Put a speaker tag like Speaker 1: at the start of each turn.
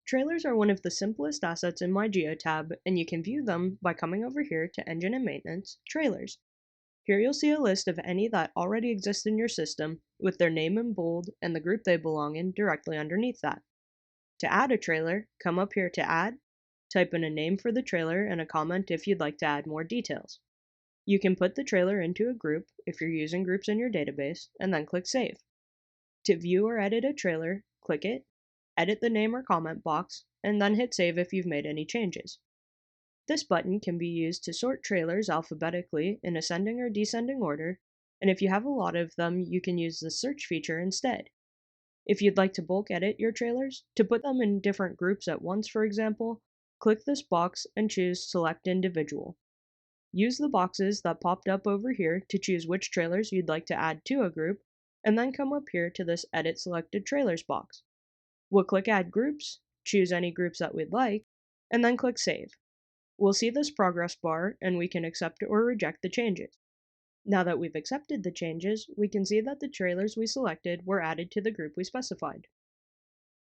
Speaker 1: Trailers are one of the simplest assets in MyGeotab, and you can view them by coming over here to Engine and Maintenance, Trailers. Here you'll see a list of any that already exist in your system, with their name in bold and the group they belong in directly underneath that. To add a trailer, come up here to Add, type in a name for the trailer and a comment if you'd like to add more details. You can put the trailer into a group if you're using groups in your database, and then click Save. To view or edit a trailer, click it, edit the name or comment box, and then hit Save if you've made any changes. This button can be used to sort trailers alphabetically in ascending or descending order, and if you have a lot of them, you can use the search feature instead. If you'd like to bulk edit your trailers, to put them in different groups at once for example, click this box and choose Select Individual. Use the boxes that popped up over here to choose which trailers you'd like to add to a group, and then come up here to this Edit Selected Trailers box. We'll click Add Groups, choose any groups that we'd like, and then click Save. We'll see this progress bar, and we can accept or reject the changes. Now that we've accepted the changes, we can see that the trailers we selected were added to the group we specified.